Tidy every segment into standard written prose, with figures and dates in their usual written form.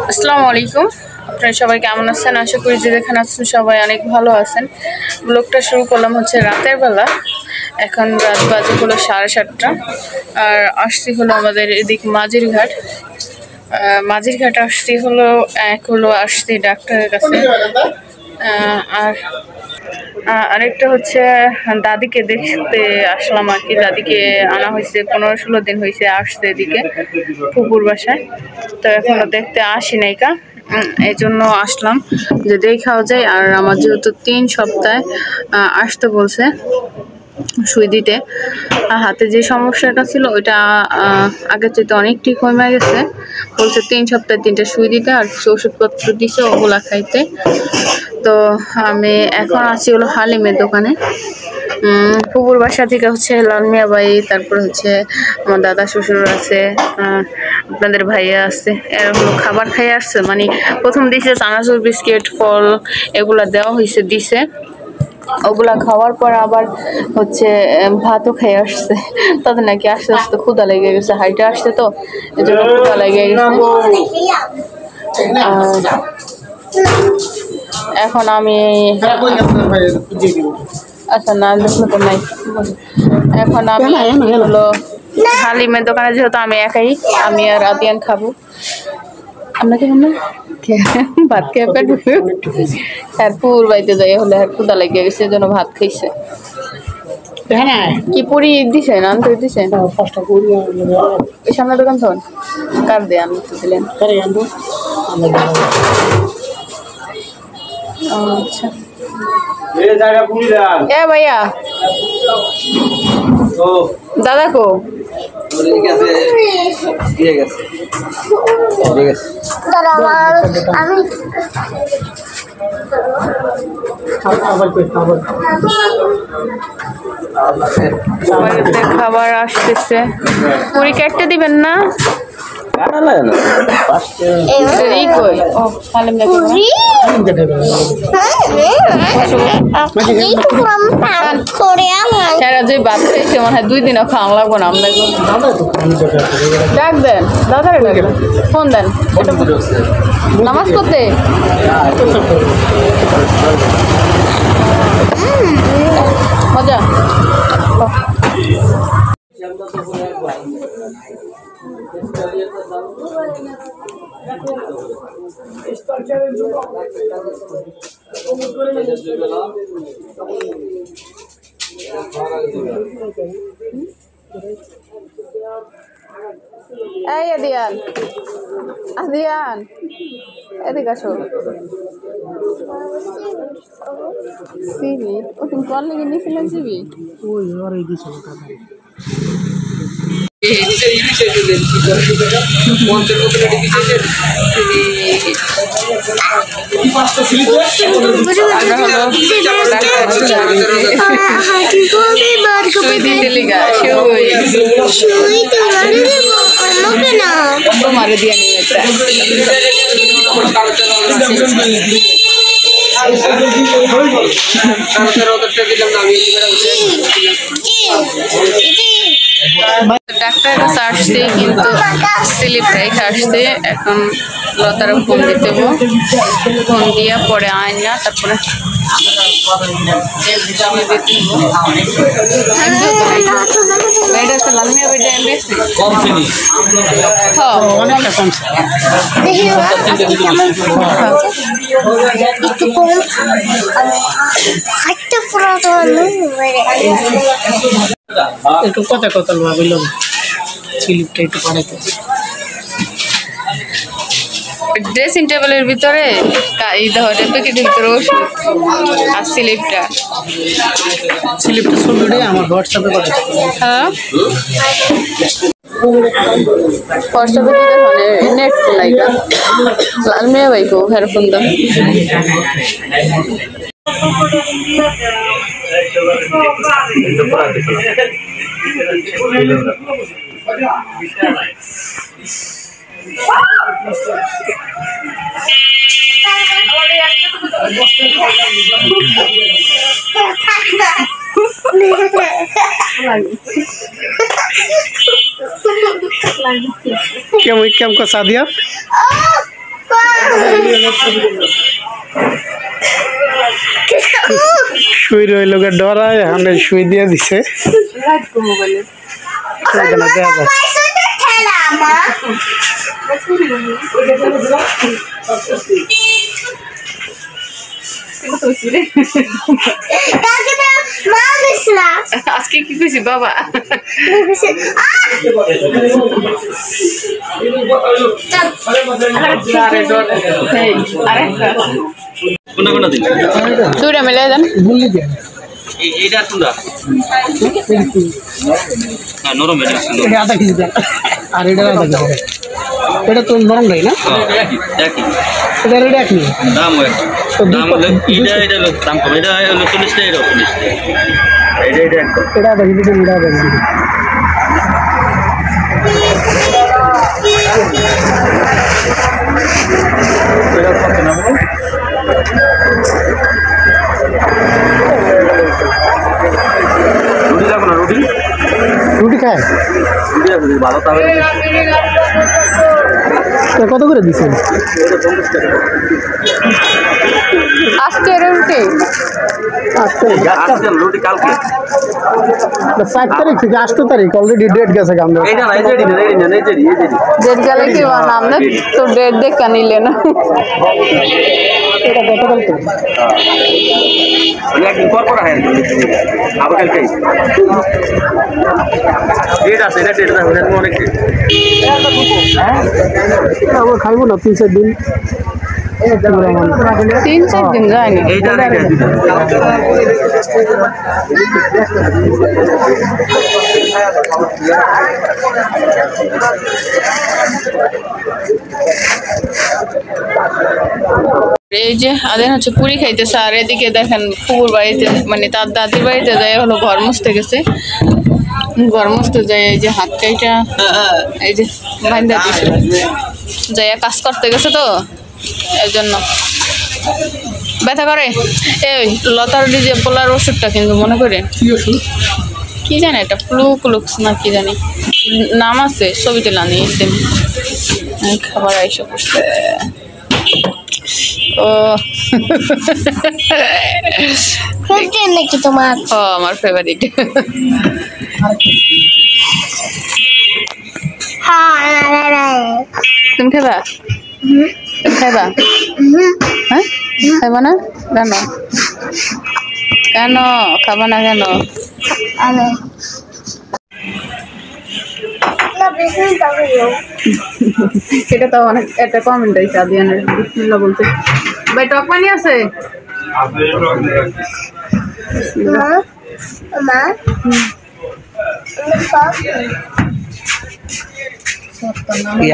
আসসালামু আলাইকুম, আপনারা সবাই কেমন আছেন? আশা করি যে যেখানে আছেন সবাই অনেক ভালো আছেন। ব্লগটা শুরু করলাম হচ্ছে রাতের বেলা। এখন রাত বাজে হলো 7:30, আর আসছি হলো আমাদের এদিক মাঝিরঘাট। মাঝিরঘাট আসছি হলো আসছি ডাক্তারের কাছে, আর আরেকটা হচ্ছে দাদিকে দেখতে আসলাম আর কি। দাদিকে আনা হয়েছে 15-16 দিন হয়েছে আসছে এদিকে ফুপুর বাসায়, তো এখনো দেখতে আসি নাই কা, এই জন্য আসলাম যে দেখাও যায়। আর আমার যেহেতু 3 সপ্তাহে আসতে বলছে সুই দিতে, হাতে যে সমস্যাটা ছিল ওইটা আগের চাইতে অনেকটাই কমে গেছে। বলছে 3 সপ্তাহে 3টা সুই দিতে, আর কিছু ওষুধপত্র দিছে ওগুলা খাইতে। তো আমি এখন আছি হলো হালিমের দোকানে। ফুপুর বাসা থেকে হচ্ছে লালমিয়া ভাই, তারপর হচ্ছে আমার দাদা শ্বশুর আছে, আপনাদের ভাইয়া আছে, এরা হলো খাবার খাই আসছে। মানে প্রথম দিছে চানাচুর, বিস্কিট, ফল এগুলা দেওয়া হয়েছে দিছে, ওগুলা খাওয়ার পর আবার হচ্ছে ভাতও খেয়ে আসছে। তাদের নাকি আস্তে আস্তে ক্ষুধা লেগে গেছে, হাইটে আসছে তো এই জন্য ক্ষুধা লেগে গেছে। এখন আমি আচ্ছা না দেখলো তো নাই, এখন আমি হলো হালিমের দোকানে, যেহেতু আমি একাই, আমি আর আদিয়ান খাবো। আপনাকে মনে ভাত খেয়ে পেট পুর বাইতে যাই হলে ক্ষুদা লেগে গেছে, জন্য ভাত খাইছে। কি পুরি দিছে না আনতে দিছে? এই সামনে দোকান থন কার দিয়ে আনতে দিলেন? আচ্ছা এ ভাইয়া দাদা কো খাবার আসতেছে, পুরি কেটে দিবেন না? যে ভাত খাইছে মনে হয় 2 দিনও খাওয়া লাগবো না। ডাক দেন দাদারে, ফোন দেন নামাজ পড়তে। মজা এই আদিয়ান, আদিয়ান এদিকে আসো। সিবি ও তুমি কল লেগে নিয়েছিলেন সিবি? ওই ওর এই দিছিল টাকা মারে দিয়া নিয়ে ডাক্তারের কাছে আসছে, কিন্তু স্লিপ রেখে আসছে। এখন লতারা ফোন দিতে, ফোন দিয়া পরে আইন না, তারপরে একটু কথা কথা ভাবলাম স্লিপটা একটু পাঠাইতে। ড্রেসিং টেবিলের ভিতরে প্যাকেটের ভিতরে ওষুধ আর স্লিপটা ছবিটা আমার হোয়াটসঅ্যাপে পাঠাতে। হ্যাঁ হোয়াটসঅ্যাপে দিতে মানে নেট লাইকা লালমিয়া ভাইকো হেডফোন দাও। কেম का सादिया শুই রইল গে ডরায় এখন শুই দিয়ে দিছে আজকে কি কইছি বাবা দুইটা মিলে দেন এইটা তুলা হ্যাঁ নরম এটা আধা কেজি দেন আর এটা আধা কেজি এটা তো নরম নাই না একই এটা রেট একই দাম দাম হলো এটা হলো দাম কম এটা হলো 40 টাকা এটা 40 টাকা এটা এটা আধা কেজি এটা আধা কেজি এটা কত না বল রুটি লাগবে না রুটি রুটি খায় রুটি আছে ভালো তাহলে কত করে দিছেন আজকে রুটি আজকে রুটি কালকে 7 তারিখ থেকে 8 তারিখ অলরেডি ডেট গেছে আমরা এইটা না এই ডেট গেলে কি বানাম না তো ডেট দেখা নিলে না এটা গতকাল তো একদিন পর হয় আবার কালকে ডেট আছে এটা ডেট আছে অনেক আবার খাইবো না 3-4 দিন 3-4 দিন যায়নি এইটা এই যে আদের হচ্ছে পুরি খাইতেছে আর এদিকে দেখেন ফুপুর বাড়িতে মানে তার দাদির বাড়িতে যাই হলো ঘর মুছতে গেছে ঘর মুছতে যাই এই যে হাত কাইটা এই যে বান্ধা দিছে যাইয়া কাজ করতে গেছে তো এর জন্য ব্যথা করে এই লতার যে পোলার ওষুধটা কিন্তু মনে করে কি জানি এটা ক্লুক্স না কি জানি নাম আছে ছবিতে লানিয়েছে খাবার আইসা করছে ও নাকি তোমার ও আমার ফেভারিট তুমি খাবা তুমি খাইবা হ্যাঁ খাইবা না কেন কেন খাবা না কেন সেটা তো অনেক একটা কমেন্ট আছে আদিয়ানের বিসমিল্লাহ বলতে ভাই টক পানি আছে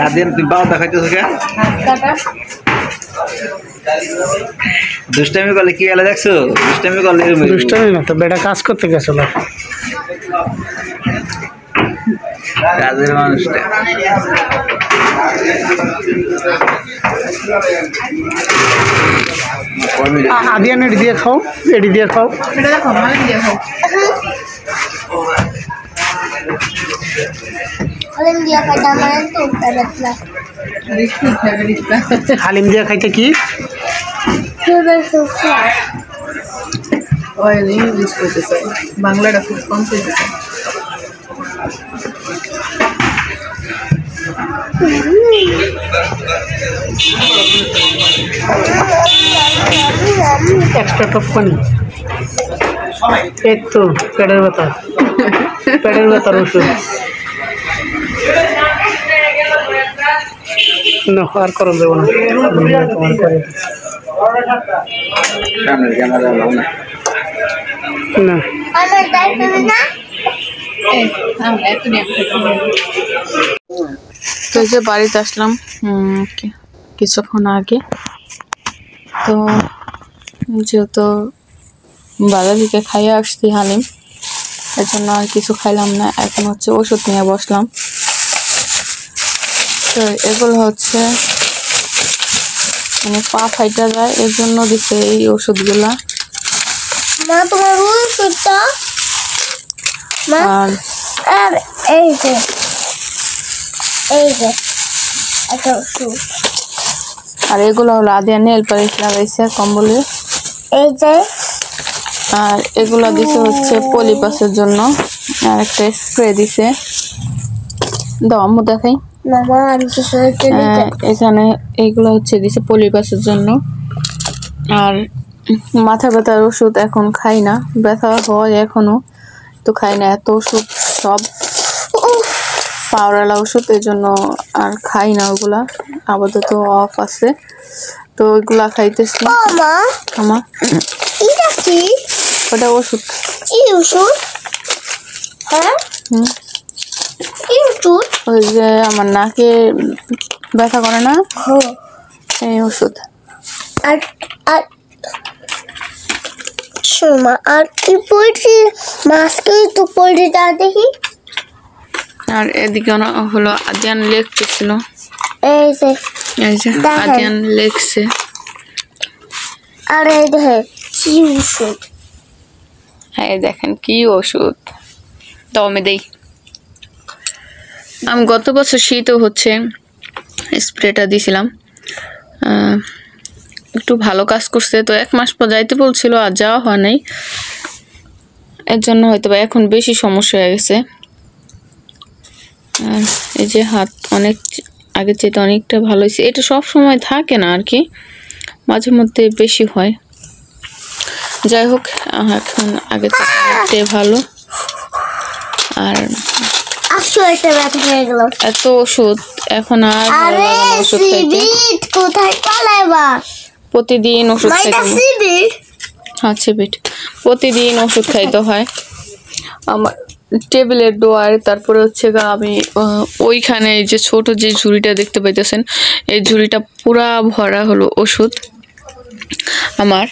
আদের তুই বাবা দেখাইতেছ কে দুষ্টামি করলে কি গেলে দেখছো দুষ্টামি করলে দুষ্টামি না তো বেটা কাজ করতে গেছিল কাজের মানুষটা আদিয়ান এটি দিয়ে খাও এটি দিয়ে খাও এটা দেখো ভালো দিয়ে খাও হালিম দিয়ে খাইতে কি অয়েল ইংলিশ করতে চাই বাংলাটা খুব কম করতে চাই এক্সট্রা টক পানি এই তো পেটের ব্যথার ওষুধ না আর করো দেবো না তোমার করে না তো যে বাড়িতে আসলাম কিছুক্ষণ আগে তো যেহেতু বাজার থেকে খাইয়ে আসছি হালিম এর জন্য আর কিছু খাইলাম না এখন হচ্ছে ওষুধ নিয়ে বসলাম তো এগুলো হচ্ছে মানে পা ফাইটা যায় এর জন্য দিছে এই ওষুধগুলা মা তোমার ওষুধটা মা আর আর এই যে একটা ওষুধ আর এগুলো হলো আদিয়া নেল পালিশ লাগাইছে কম্বলে। এই যে আর এগুলো দিছে হচ্ছে পলিপাসের জন্য, আর একটা স্প্রে দিছে। দাও আম্মু দেখাই। মামা আমি কিছু এখানে এইগুলো হচ্ছে দিছে পলিপাসের জন্য। আর মাথা ব্যথার ওষুধ এখন খাই না, ব্যথা হয় এখনো তো খাই না, এত ওষুধ সব পাওয়ারওয়ালা ওষুধ, এই জন্য আর খাই না ওগুলা, আপাতত অফ আছে। তো ওইগুলা খাইতেছি। মা আমার এটা কি ওটা ওষুধ। কি ওষুধ? হ্যাঁ হুম, কি ওষুধ? ওই যে আমার নাকে ব্যথা করে না, এই ওষুধ। আর আর শোমা আর কি পড়ছি মাস্কে তো পড়ে যা দেখি। আর এদিকে হলো আদিয়ান লিখতেছিল, এই যে এই যে দেখেন। আদিয়ান লিখছে। আর এই দেখে কি ওষুধ? হ্যাঁ দেখেন কি ওষুধ, দাও আমি দেই। আমি গত বছর শীতও হচ্ছে স্প্রেটা দিছিলাম, একটু ভালো কাজ করছে। তো 1 মাস পর যাইতে বলছিল, আর যাওয়া হয় নাই, এর জন্য হয়তো বা এখন বেশি সমস্যা হয়ে গেছে। আর এই যে হাত অনেক আগের চাইতে অনেকটা ভালো হয়েছে। এটা সব সময় থাকে না আর কি, মাঝে মধ্যে বেশি হয়। যাই হোক এখন আগের থেকে অনেকটাই ভালো। আর আসো একটা ব্যথা হয়ে গেল। এত ওষুধ এখন আর ভালো আরে লাগে না ওষুধ খাইতে। সিবিট কোথায় পালাইবা? প্রতিদিন ওষুধ মাইটা খাইতে হয়। সিবিট হ্যাঁ সিবিট, প্রতিদিন ওষুধ খাইতে হয়। আমার টেবিলের ডোয়ার, তারপরে হচ্ছে আমি ওইখানে এই যে ছোট যে ঝুড়িটা দেখতে পাইতেছেন, এই ঝুড়িটা পুরা ভরা হলো ওষুধ আমার।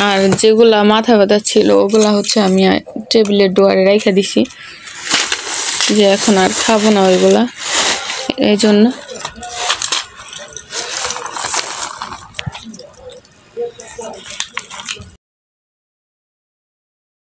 আর যেগুলা মাথা ব্যথা ছিল ওগুলা হচ্ছে আমি টেবিলের ডোয়ারে রেখে দিছি, যে এখন আর খাবো না ওইগুলা, এই জন্য।